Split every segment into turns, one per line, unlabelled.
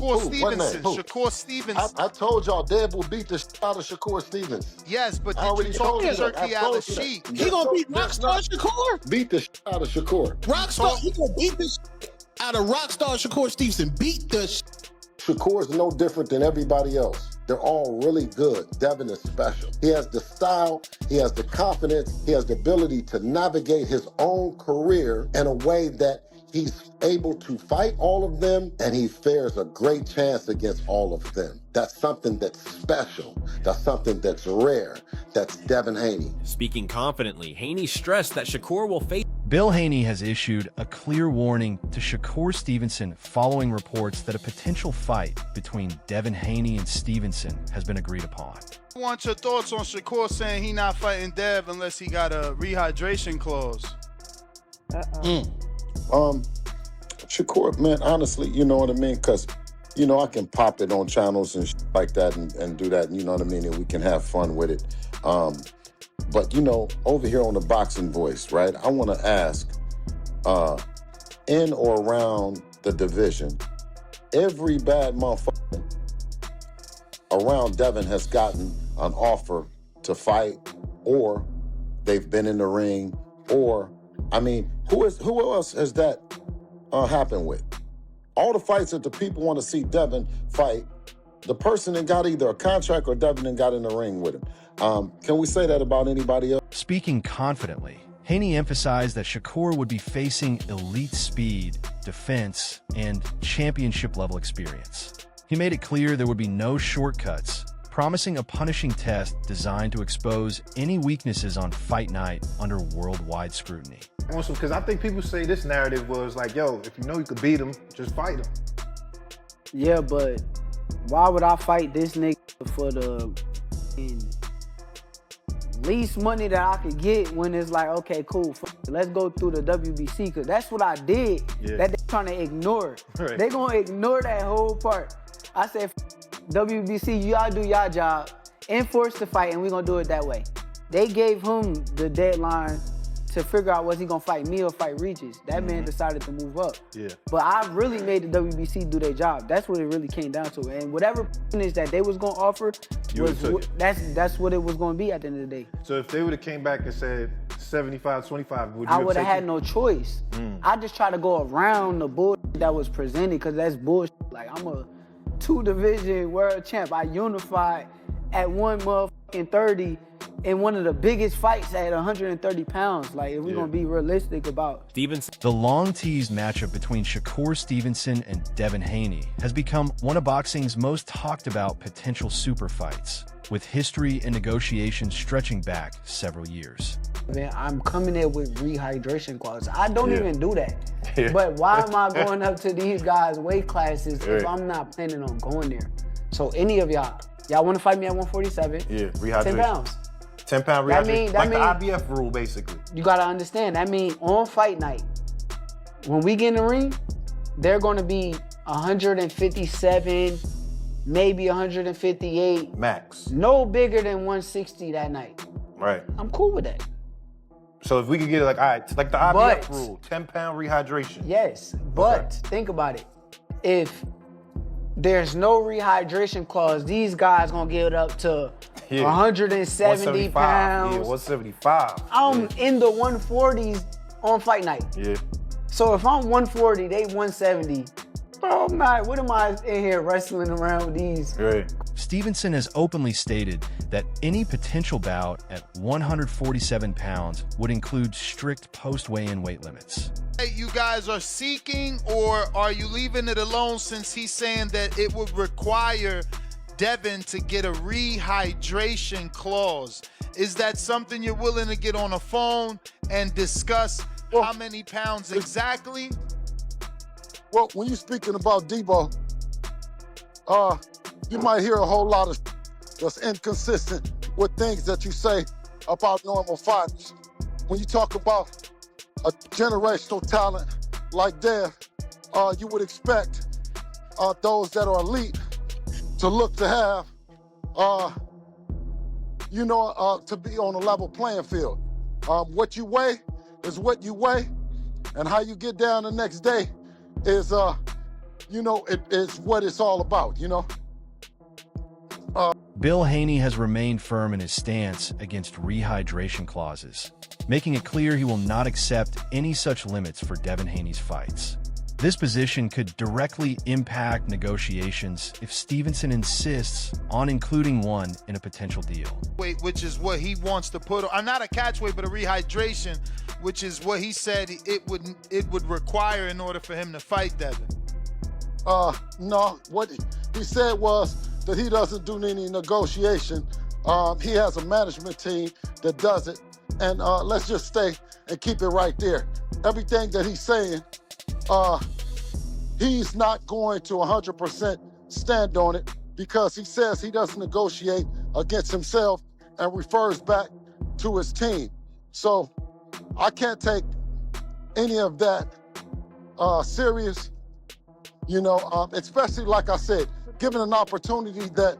Shakur
What name?
Stevenson.
Who?
Shakur Stevenson.
I told y'all Dev will beat the shit out of Shakur Stevenson.
Yes, but
I
did
already
you talk
told
to
you that.
Turkey
I
Al
told you that.
Sheik?
He gonna beat Rockstar Shakur?
Beat the shit out of Shakur.
Rockstar, he gonna beat the shit out of Rockstar Shakur Stevenson. Beat the shit.
Shakur is no different than everybody else. They're all really good. Devin is special. He has the style, he has the confidence, he has the ability to navigate his own career in a way that he's able to fight all of them, and he fares a great chance against all of them. That's something that's special. That's something that's rare. That's Devin Haney.
Speaking confidently, Haney stressed that Shakur will face.
Bill Haney has issued a clear warning to Shakur Stevenson following reports that a potential fight between Devin Haney and Stevenson has been agreed upon.
I want your thoughts on Shakur saying he not fighting Dev unless he got a rehydration clause.
Shakur, man, honestly, you know what I mean? Because, you know, I can pop it on channels and like that and do that, you know what I mean? And we can have fun with it. But, you know, over here on the Boxing Voice, right, I want to ask, in or around the division, every bad motherfucker around Devin has gotten an offer to fight, or they've been in the ring, or, I mean, who else has that happened with? All the fights that the people want to see Devin fight, the person that got either a contract or Devin and got in the ring with him. Can we say that about anybody else?
Speaking confidently, Haney emphasized that Shakur would be facing elite speed, defense, and championship-level experience. He made it clear there would be no shortcuts, promising a punishing test designed to expose any weaknesses on fight night under worldwide scrutiny.
Also, because I think people say this narrative was like, yo, if you know you could beat him, just fight him.
Yeah, but why would I fight this nigga for the least money that I could get when it's like, okay, cool, let's go through the WBC, because that's what I did that they're trying to ignore.
Right.
They're going to ignore that whole part. I said, WBC, y'all do y'all job, enforce the fight, and we're going to do it that way. They gave him the deadline to figure out was he going to fight me or fight Regis. That man decided to move up.
Yeah.
But I really made the WBC do their job. That's what it really came down to. And whatever finish that they was going to offer, that's what it was going to be at the end of the day.
So if they would have came back and said 75-25, would you
I would have had
it?
no choice. I just tried to go around the bullshit that was presented, because that's bullshit. Like, I'm a 2-division world champ. I unified at 130 in one of the biggest fights at 130 pounds. Like, if we're going to be realistic about
Stevenson.
The long-teased matchup between Shakur Stevenson and Devin Haney has become one of boxing's most talked-about potential super fights, with history and negotiations stretching back several years.
Man, I'm coming there with rehydration clauses. I don't even do that. But why am I going up to these guys' weight classes if I'm not planning on going there? So any of y'all want to fight me at 147?
Yeah, rehydration.
10 pounds.
10-pound rehydration. Like the IBF rule, basically.
You got to understand, that means on fight night, when we get in the ring, they're going to be 157, maybe 158.
Max.
No bigger than 160 that night.
Right.
I'm cool with that.
So if we could get it like, all right, like the IBF rule, 10-pound rehydration.
Yes, but think about it. If there's no rehydration clause, these guys going to get it up to 170 pounds.
Yeah, 175.
I'm in the 140s on fight night.
Yeah.
So if I'm 140, they 170. Bro, what am I in here wrestling around with these?
Right.
Stevenson has openly stated that any potential bout at 147 pounds would include strict post-weigh-in weight limits.
You guys are seeking, or are you leaving it alone, since he's saying that it would require Devin to get a rehydration clause? Is that something you're willing to get on a phone and discuss how many pounds exactly?
Well, when you're speaking about Debo, you might hear a whole lot of that's inconsistent with things that you say about normal fighters. When you talk about a generational talent like Dev, you would expect those that are elite to look to have, to be on a level playing field. What you weigh is what you weigh, and how you get down the next day is it's what it's all about,
Bill Haney has remained firm in his stance against rehydration clauses, making it clear he will not accept any such limits for Devin Haney's fights. This position could directly impact negotiations if Stevenson insists on including one in a potential deal.
Weight, which is what he wants to put on, not a catch weight, but a rehydration, which is what he said it would require in order for him to fight Devin.
No, what he said was that he doesn't do any negotiation. He has a management team that does it. And let's just stay and keep it right there. Everything that he's saying, he's not going to 100% stand on it because he says he doesn't negotiate against himself and refers back to his team. So I can't take any of that serious, especially like I said, given an opportunity that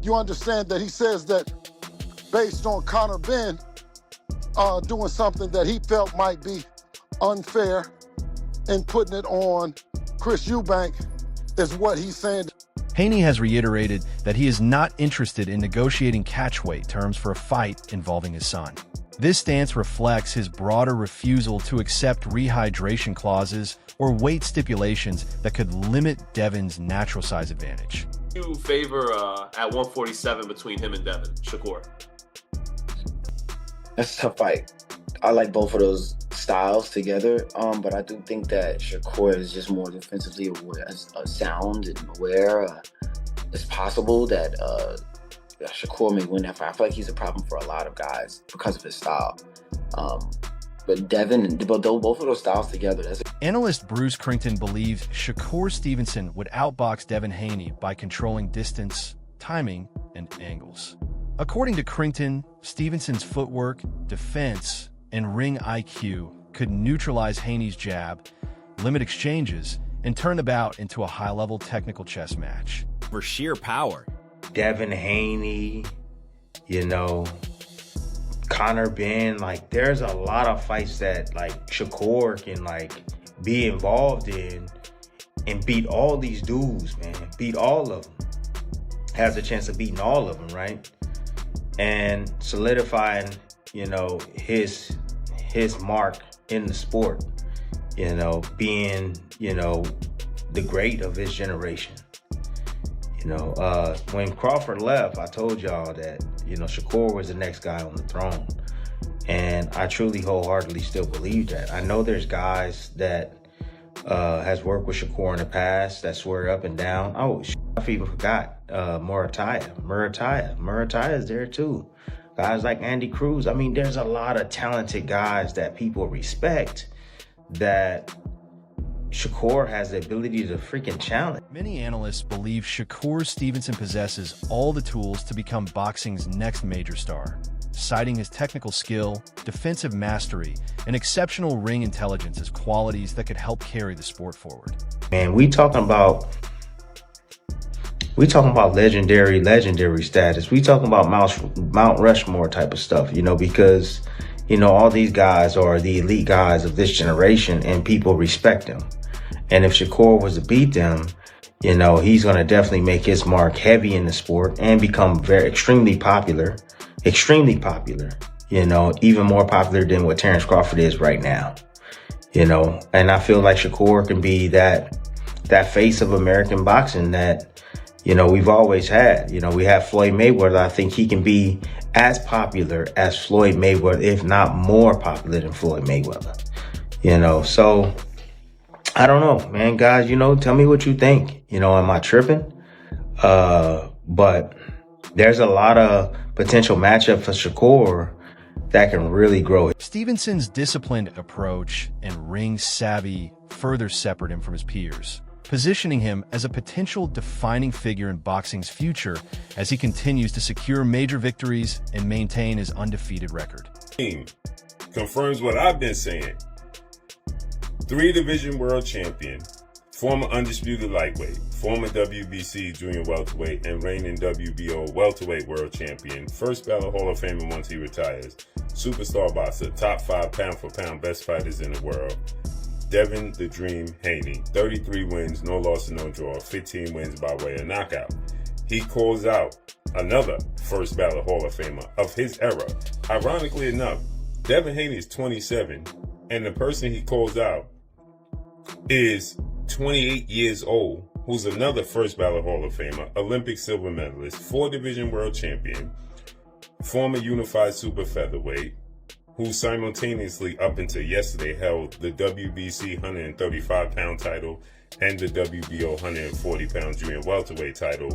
you understand that he says that based on Conor Benn doing something that he felt might be unfair and putting it on Chris Eubank is what he's saying.
Haney has reiterated that he is not interested in negotiating catchweight terms for a fight involving his son. This stance reflects his broader refusal to accept rehydration clauses or weight stipulations that could limit Devin's natural size advantage.
You favor at 147 between him and Devin, Shakur?
That's a tough fight. I like both of those styles together, but I do think that Shakur is just more defensively aware, sound and aware. It's possible that Shakur may win that fight. I feel like he's a problem for a lot of guys because of his style. But Devin, both of those styles together, that's
Analyst Bruce Crington believes Shakur Stevenson would outbox Devin Haney by controlling distance, timing, and angles. According to Crington, Stevenson's footwork, defense, and ring IQ could neutralize Haney's jab, limit exchanges, and turn the bout into a high-level technical chess match.
For sheer power.
Devin Haney, Conor Benn, there's a lot of fights that Shakur can be involved in and beat all these dudes, man. Beat all of them. Has a chance of beating all of them, right? And solidifying, his mark in the sport, being, the great of his generation. When Crawford left, I told y'all that, Shakur was the next guy on the throne. And I truly wholeheartedly still believe that. I know there's guys that has worked with Shakur in the past that swear up and down. Oh, I even forgot Murataya is there too. Guys like Andy Cruz. I mean, there's a lot of talented guys that people respect that Shakur has the ability to freaking challenge.
Many analysts believe Shakur Stevenson possesses all the tools to become boxing's next major star, citing his technical skill, defensive mastery, and exceptional ring intelligence as qualities that could help carry the sport forward.
Man, we talking about legendary status. We talking about Mount Rushmore type of stuff, because, all these guys are the elite guys of this generation and people respect them. And if Shakur was to beat them, he's going to definitely make his mark heavy in the sport and become extremely popular, even more popular than what Terrence Crawford is right now, and I feel like Shakur can be that face of American boxing that, we've always had. We have Floyd Mayweather. I think he can be as popular as Floyd Mayweather, if not more popular than Floyd Mayweather, so I don't know, man. Guys, tell me what you think. Am I tripping? But there's a lot of potential matchup for Shakur that can really grow.
Stevenson's disciplined approach and ring savvy further separate him from his peers, positioning him as a potential defining figure in boxing's future as he continues to secure major victories and maintain his undefeated record.
Confirms what I've been saying. 3-division world champion, former undisputed lightweight, former WBC junior welterweight, and reigning WBO welterweight world champion, first ballot Hall of Famer once he retires, superstar boxer, top 5 pound-for-pound best fighters in the world. Devin the Dream Haney. 33 wins, no loss, no draw, 15 wins by way of knockout. He calls out another first ballot Hall of Famer of his era. Ironically enough, Devin Haney is 27, and the person he calls out is 28 years old, who's another first ballot Hall of Famer, Olympic silver medalist, 4-division world champion, former unified super featherweight, who simultaneously up until yesterday held the WBC 135-pound title and the WBO 140-pound junior welterweight title.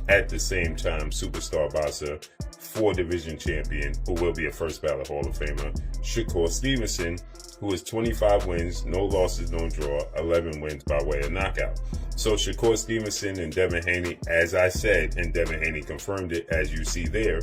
At the same time, superstar boxer, 4-division champion, who will be a first ballot Hall of Famer, Shakur Stevenson, who is 25 wins, no losses, no draw, 11 wins by way of knockout. So Shakur Stevenson and Devin Haney, as I said, and Devin Haney confirmed it as you see there,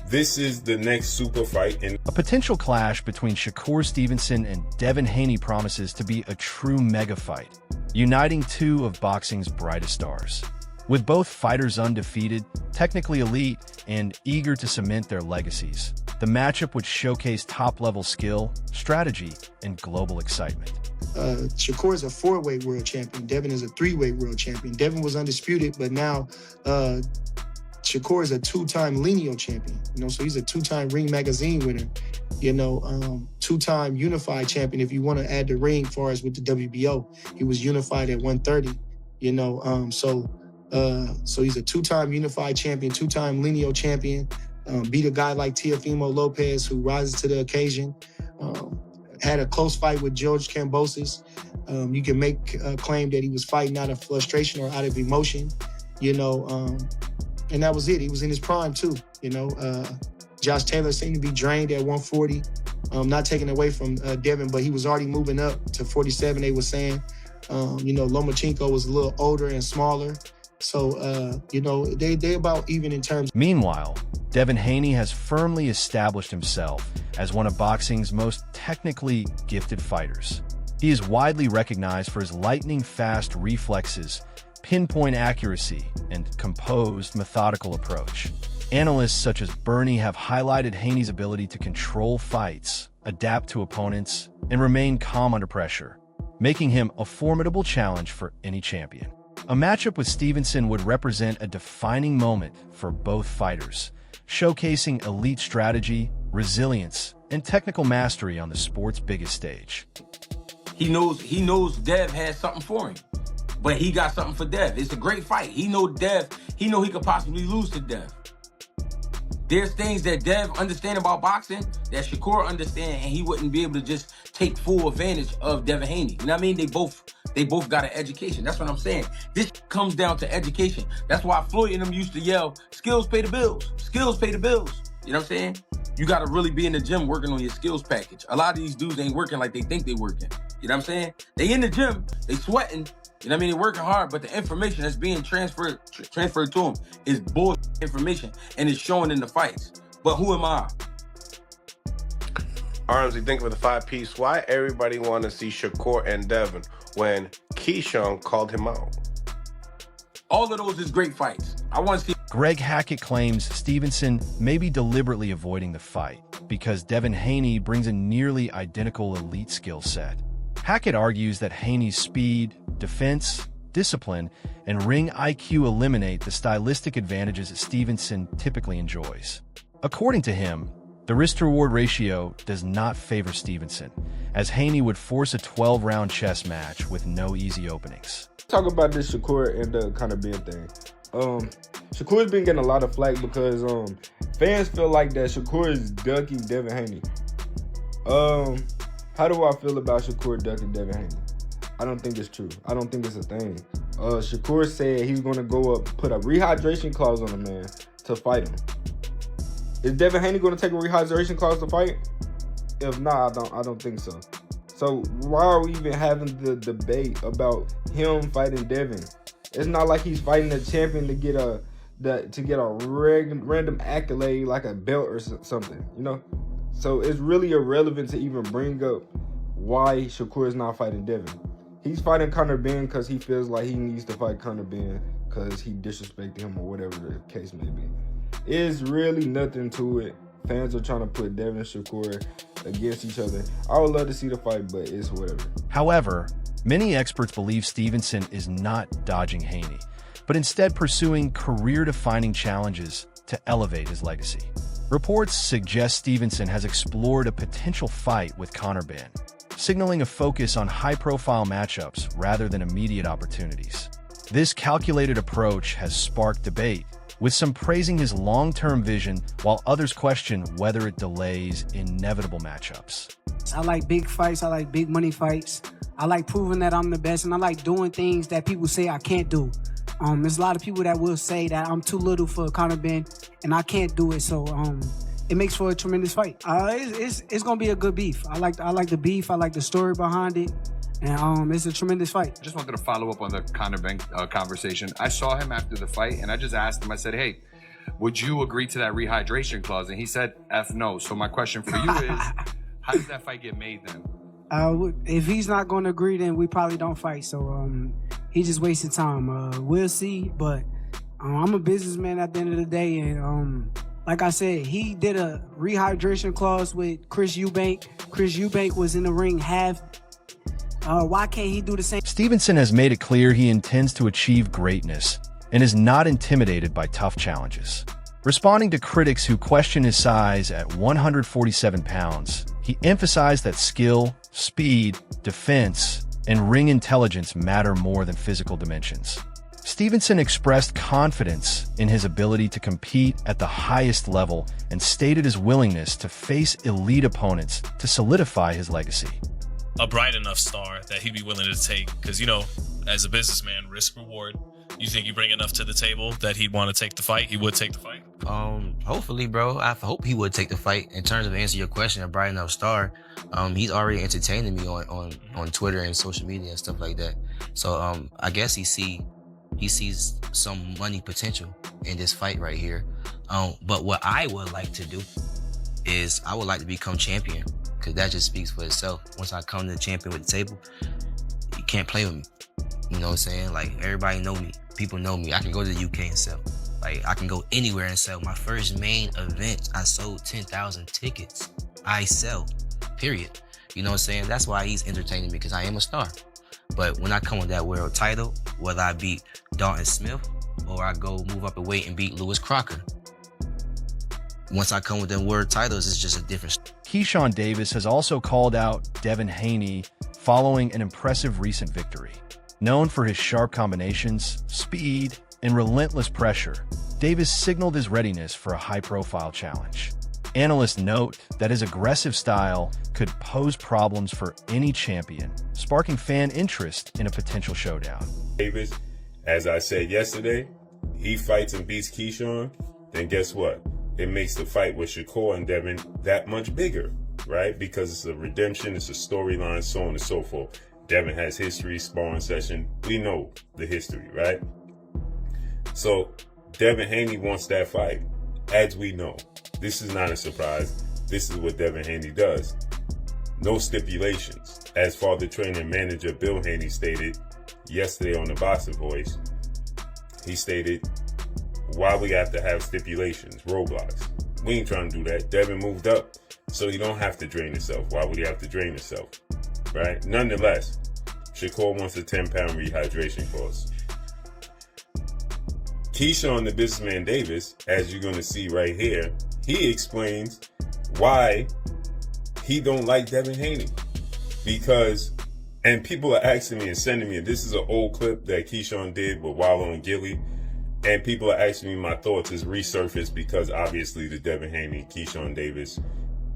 this is the next super fight.
A potential clash between Shakur Stevenson and Devin Haney promises to be a true mega fight, uniting two of boxing's brightest stars. With both fighters undefeated, technically elite, and eager to cement their legacies, the matchup would showcase top-level skill, strategy, and global excitement.
Shakur is a 4-weight world champion. Devin is a 3-weight world champion. Devin was undisputed, but now Shakur is a 2-time lineal champion. So he's a 2-time Ring Magazine winner. 2-time unified champion. If you want to add the ring, as far as with the WBO, he was unified at 130. So he's a 2-time unified champion, 2-time lineal champion. Beat a guy like Teofimo Lopez, who rises to the occasion. Had a close fight with George Kambosos. You can make a claim that he was fighting out of frustration or out of emotion. And that was it. He was in his prime too. Josh Taylor seemed to be drained at 140. Not taking away from Devin, but he was already moving up to 47, they were saying. Lomachenko was a little older and smaller. So, they about even in terms.
Meanwhile, Devin Haney has firmly established himself as one of boxing's most technically gifted fighters. He is widely recognized for his lightning-fast reflexes, pinpoint accuracy, and composed, methodical approach. Analysts such as Bernie have highlighted Haney's ability to control fights, adapt to opponents, and remain calm under pressure, making him a formidable challenge for any champion. A matchup with Stevenson would represent a defining moment for both fighters, showcasing elite strategy, resilience, and technical mastery on the sport's biggest stage.
He knows Dev has something for him, but he got something for Dev. It's a great fight. He know he could possibly lose to Dev. There's things that Dev understand about boxing that Shakur understand, and he wouldn't be able to just take full advantage of Devin Haney. You know what I mean? They both got an education. That's what I'm saying. This comes down to education. That's why Floyd and them used to yell, skills pay the bills. Skills pay the bills. You know what I'm saying? You got to really be in the gym working on your skills package. A lot of these dudes ain't working like they think they working. You know what I'm saying? They in the gym, they sweating. You know what I mean? They're working hard, but the information that's being transferred to them is bullshit information, and it's showing in the fights. But who am I?
Armsy, think of the 5-piece. Why everybody want to see Shakur and Devin when Keyshawn called him out?
All of those is great fights. I want to see.
Greg Hackett claims Stevenson may be deliberately avoiding the fight because Devin Haney brings a nearly identical elite skill set. Hackett argues that Haney's speed, defense, discipline, and ring IQ eliminate the stylistic advantages that Stevenson typically enjoys. According to him, the risk-to-reward ratio does not favor Stevenson, as Haney would force a 12-round chess match with no easy openings.
Talk about this Shakur and the kind of being thing. Shakur's been getting a lot of flack because fans feel like that Shakur is ducking Devin Haney. How do I feel about Shakur ducking Devin Haney? I don't think it's true. I don't think it's a thing. Shakur said he's going to go up, put a rehydration clause on the man to fight him. Is Devin Haney going to take a rehydration clause to fight? If not, I don't think so. So why are we even having the debate about him fighting Devin? It's not like he's fighting a champion to get a random accolade like a belt or something, you know? So it's really irrelevant to even bring up why Shakur is not fighting Devin. He's fighting Conor Benn because he feels like he needs to fight Conor Benn because he disrespected him or whatever the case may be. It's really nothing to it Fans are trying to put Devin and Shakur against each other. I would love to see the fight, but it's whatever.
However, many experts believe Stevenson is not dodging Haney, but instead pursuing career-defining challenges to elevate his legacy. Reports suggest Stevenson has explored a potential fight with Conor Benn, signaling a focus on high-profile matchups rather than immediate opportunities. This calculated approach has sparked debate, with some praising his long-term vision while others question whether it delays inevitable matchups.
I like big fights. I like big money fights. I like proving that I'm the best, and I like doing things that people say I can't do. There's a lot of people that will say that I'm too little for Conor Benn, and I can't do it. So it makes for a tremendous fight. It's gonna be a good beef. I like the beef. I like the story behind it, and it's a tremendous fight.
Just wanted to follow up on the Conor Benn conversation. I saw him after the fight, and I just asked him. I said, "Hey, would you agree to that rehydration clause?" And he said, "F no." So my question for you is, how does that fight get made then?
If he's not going to agree, then we probably don't fight. So he's just wasting time. We'll see. But I'm a businessman at the end of the day. And like I said, he did a rehydration clause with Chris Eubank. Chris Eubank was in the ring half. Why can't he do the same?
Stevenson has made it clear he intends to achieve greatness and is not intimidated by tough challenges. Responding to critics who question his size at 147 pounds, he emphasized that skill, speed, defense, and ring intelligence matter more than physical dimensions. Stevenson expressed confidence in his ability to compete at the highest level and stated his willingness to face elite opponents to solidify his legacy.
A bright enough star that he'd be willing to take, because, you know, as a businessman, risk reward. You think you bring enough to the table that he'd want to take the fight? He would take the fight?
Hopefully, bro. I hope he would take the fight. In terms of answering your question, a bright enough star, he's already entertaining me on Twitter and social media and stuff like that. So I guess he sees some money potential in this fight right here. But what I would like to do is I would like to become champion, because that just speaks for itself. Once I come to the champion with the table, you can't play with me. You know what I'm saying? Like, everybody know me. People know me. I can go to the UK and sell. Like, I can go anywhere and sell. My first main event, I sold 10,000 tickets. I sell, period. You know what I'm saying? That's why he's entertaining me, because I am a star. But when I come with that world title, whether I beat Dalton Smith or I go move up a weight and beat Lewis Crocker, once I come with them world titles, it's just a different.
Keyshawn Davis has also called out Devin Haney following an impressive recent victory. Known for his sharp combinations, speed, and relentless pressure, Davis signaled his readiness for a high-profile challenge. Analysts note that his aggressive style could pose problems for any champion, sparking fan interest in a potential showdown.
Davis, as I said yesterday, he fights and beats Keyshawn, then guess what? It makes the fight with Shakur and Devin that much bigger, right? Because it's a redemption, it's a storyline, so on and so forth. Devin has history, sparring session. We know the history, right? So Devin Haney wants that fight, as we know. This is not a surprise. This is what Devin Haney does. No stipulations. As Father Trainer and Manager Bill Haney stated yesterday on the Boxing Voice, he stated, why we have to have stipulations, roadblocks? We ain't trying to do that. Devin moved up, so he don't have to drain himself. Why would he have to drain himself? Right? Nonetheless, Shakur wants a 10-pound rehydration clause. Keyshawn, the businessman Davis, as you're going to see right here, he explains why he don't like Devin Haney. Because, and people are asking me and sending me, this is an old clip that Keyshawn did with Wallow and Gilly, and people are asking me my thoughts is resurfaced because obviously the Devin Haney, Keyshawn Davis.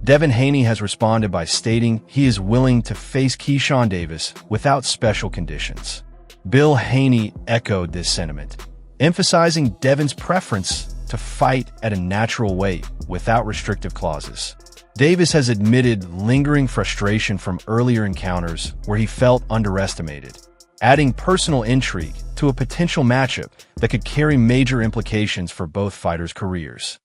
Devin Haney has responded by stating he is willing to face Keyshawn Davis without special conditions. Bill Haney echoed this sentiment, emphasizing Devin's preference to fight at a natural weight without restrictive clauses. Davis has admitted lingering frustration from earlier encounters where he felt underestimated, adding personal intrigue to a potential matchup that could carry major implications for both fighters' careers.